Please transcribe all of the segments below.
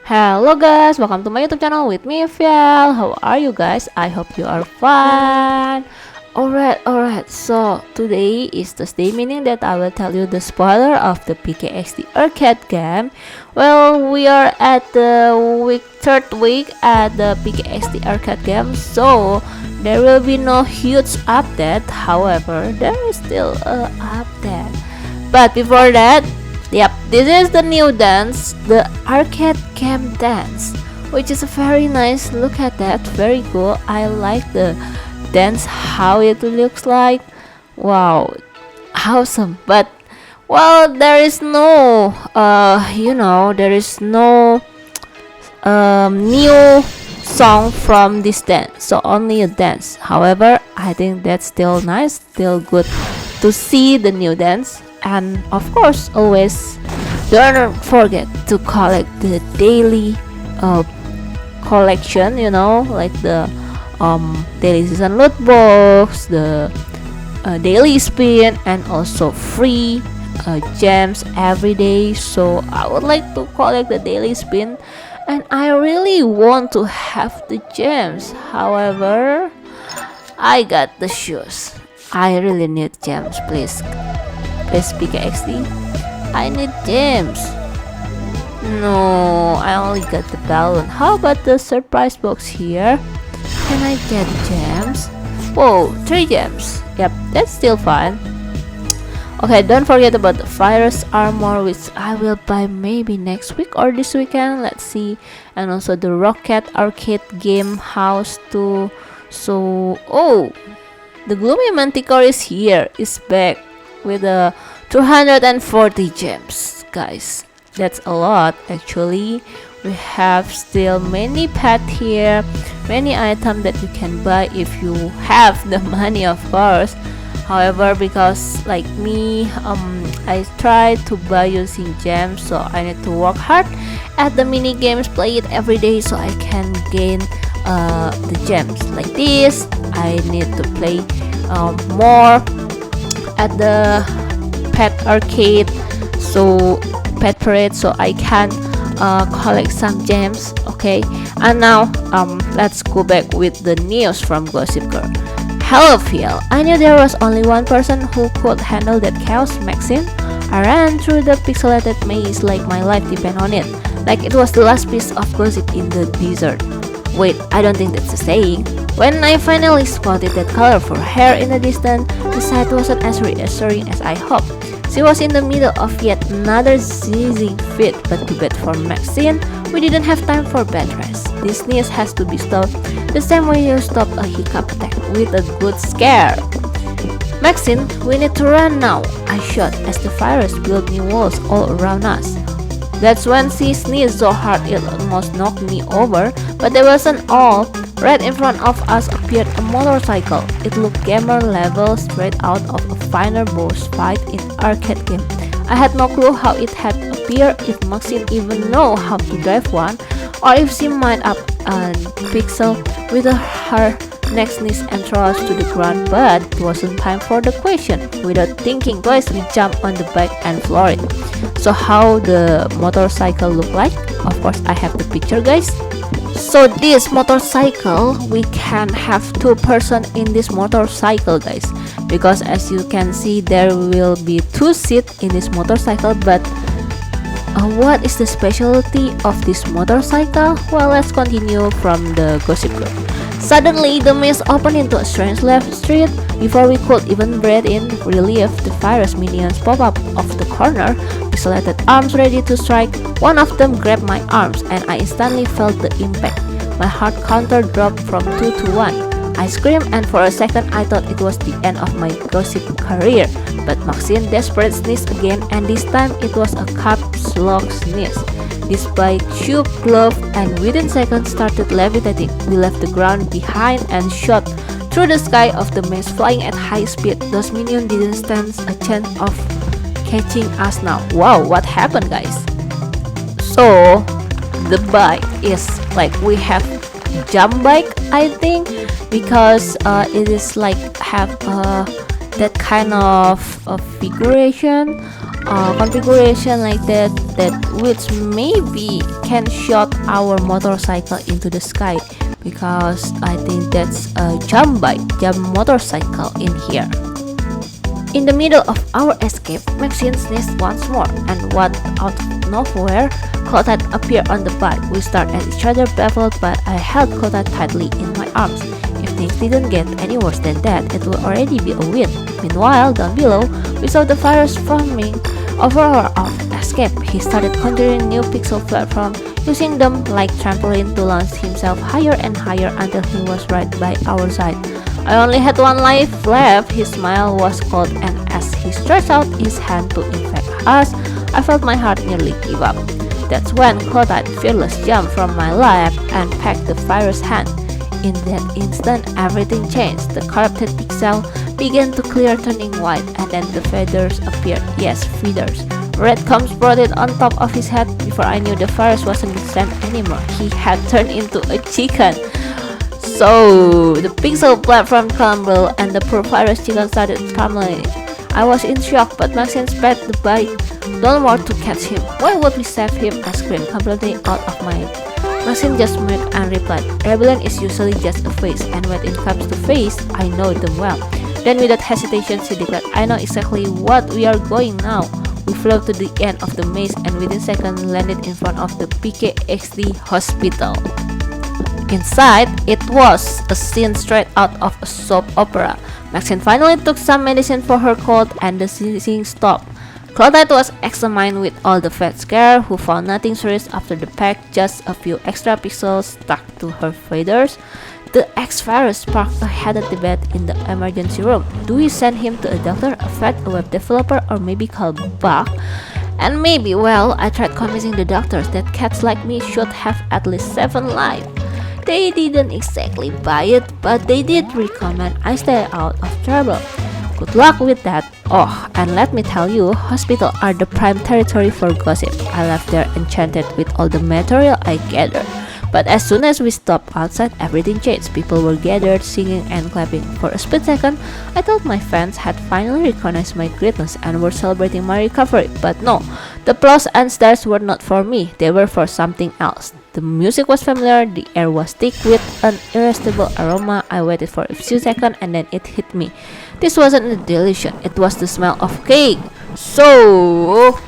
Hello guys, welcome to my YouTube channel with me, Fiel. How are you guys? I hope you are fine. Alright, so today is Thursday, meaning that I will tell you the spoiler of the PKXD arcade game. Well, we are at the third week at the PKXD arcade game, so there will be no huge update. However, there is still a update. But before that, yep, this is the new dance, the arcade game dance, which is a very nice. Look at that, very cool. I like the dance, how it looks like. Wow, awesome. But well, there is no, there is no new song from this dance, so only a dance. However, I think that's still nice, still good to see the new dance. And of course, always don't forget to collect the daily collection, like the daily season loot box, the daily spin, and also free gems every day. So I would like to collect the daily spin, and I really want to have the gems. However, I got the shoes. I really need gems, please. Please, PKXD, I need gems. No, I only got the balloon. How about the surprise box here? Can I get gems? Whoa, 3 gems. Yep, that's still fine. Okay, don't forget about the virus armor, which I will buy maybe next week or this weekend. Let's see. And also the rocket arcade game house too. So, oh, the gloomy manticore is here, is back with a 240 gems, guys. That's a lot actually. We have still many pet here, many items that you can buy if you have the money, of course. However, because like me, I try to buy using gems, so I need to work hard at the mini games, play it every day, so I can gain the gems like this. I need to play more at the pet arcade, so pet parade, so I can collect some gems. Okay, and now let's go back with the news from Gossip Girl. Hello Phil, I knew there was only one person who could handle that chaos, Maxine. I ran through the pixelated maze like my life depended on it, like it was the last piece of gossip in the desert. Wait, I don't think that's a saying. When I finally spotted that colorful hair in the distance, the sight wasn't as reassuring as I hoped. She was in the middle of yet another seizing fit, but too bad for Maxine, we didn't have time for bed rest. This news has to be stopped the same way you stop a hiccup attack with a good scare. Maxine, we need to run now, I shot as the virus built new walls all around us. That's when she sneezed so hard it almost knocked me over, but that wasn't all. Right in front of us appeared a motorcycle. It looked gamer level, straight out of a final boss fight in arcade game. I had no clue how it had appeared, if Maxine even know how to drive one, or if she might up a pixel with her next sneeze and throw us to the ground, but it wasn't time for the question. Without thinking twice, we jumped on the bike and floored it. So how the motorcycle look like? Of course, I have the picture, guys. So this motorcycle, we can have 2 person in this motorcycle, guys, because as you can see, there will be 2 seats in this motorcycle. But what is the specialty of this motorcycle? Well, let's continue from the Gossip Girl. Suddenly, the maze opened into a strange left street. Before we could even breathe in relief, the virus minions pop up off the corner, pixelated arms ready to strike. One of them grabbed my arms, and I instantly felt the impact. My heart counter dropped from 2 to 1. I screamed, and for a second I thought it was the end of my gossip career. But Maxine desperate sneezed again, and this time it was a caps lock sneeze. Despite shoe glove, and within seconds started levitating. We left the ground behind and shot through the sky of the maze, flying at high speed. Those minions didn't stand a chance of catching us now. Wow, what happened, guys? So the bike is like, we have jump bike, I think, because it is like have that kind of figuration, configuration like that, which maybe can shot our motorcycle into the sky, because I think that's a jump motorcycle in here. In the middle of our escape, Maxine sneezed once more, and what out of nowhere, Cloudhead appeared on the bike. We stared at each other baffled, but I held Cloudhead tightly in my arms. If things didn't get any worse than that, it would already be a win. Meanwhile, down below, we saw the virus forming over our escape. He started conjuring new pixel platforms, using them like trampoline to launch himself higher and higher until he was right by our side. I only had one life left. His smile was cold, and as he stretched out his hand to infect us, I felt my heart nearly give up. That's when Cloudhead fearless jumped from my lap and pecked the virus hand. In that instant, everything changed. The corrupted pixel began to clear, turning white, and then the feathers appeared. Yes, feathers. Red comes sprouted on top of his head. Before I knew, the virus wasn't the same anymore. He had turned into a chicken. So the pixel platform crumbled and the poor virus chicken started trembling. I was in shock, but Maxine sped the bike downward to catch him. Why would we save him? I screamed, completely out of my head. Maxine just smirked and replied, "Rebellion is usually just a phase, and when it comes to phase, I know them well." Then without hesitation, she declared, "I know exactly what we are going now." We flew to the end of the maze and within seconds landed in front of the PKXD hospital. Inside, it was a scene straight out of a soap opera. Maxine finally took some medicine for her cold and the sneezing stopped. Cloudhead was examined with all the vet scare, who found nothing serious after the pack, just a few extra pixels stuck to her feathers. The ex-virus sparked a heated debate in the emergency room. Do we send him to a doctor, a vet, a web developer, or maybe call Buck? And maybe, well, I tried convincing the doctors that cats like me should have at least 7 lives. They didn't exactly buy it, but they did recommend I stay out of trouble. Good luck with that. Oh, and let me tell you, hospitals are the prime territory for gossip. I left there enchanted with all the material I gathered. But as soon as we stopped outside, everything changed. People were gathered, singing and clapping. For a split second, I thought my fans had finally recognized my greatness and were celebrating my recovery. But no, the applause and stars were not for me. They were for something else. The music was familiar, the air was thick with an irresistible aroma. I waited for a few seconds and then it hit me. This wasn't a delusion, it was the smell of cake. So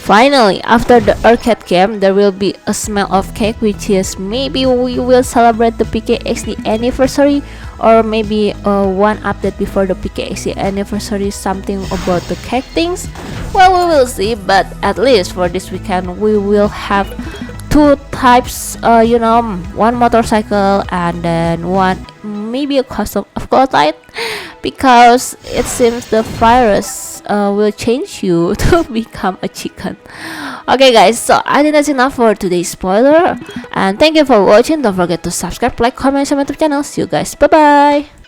finally, after the arcade game, there will be a smell of cake, which is maybe we will celebrate the PKXD anniversary, or maybe one update before the PKXD anniversary, something about the cake things. Well, we will see, but at least for this weekend, we will have 2 types, one motorcycle and then one maybe a custom of Cloudhead, because it seems the virus will change you to become a chicken. Okay guys, so I think that's enough for today's spoiler, and thank you for watching. Don't forget to subscribe, like, comment, share my YouTube channel. See you guys, bye bye.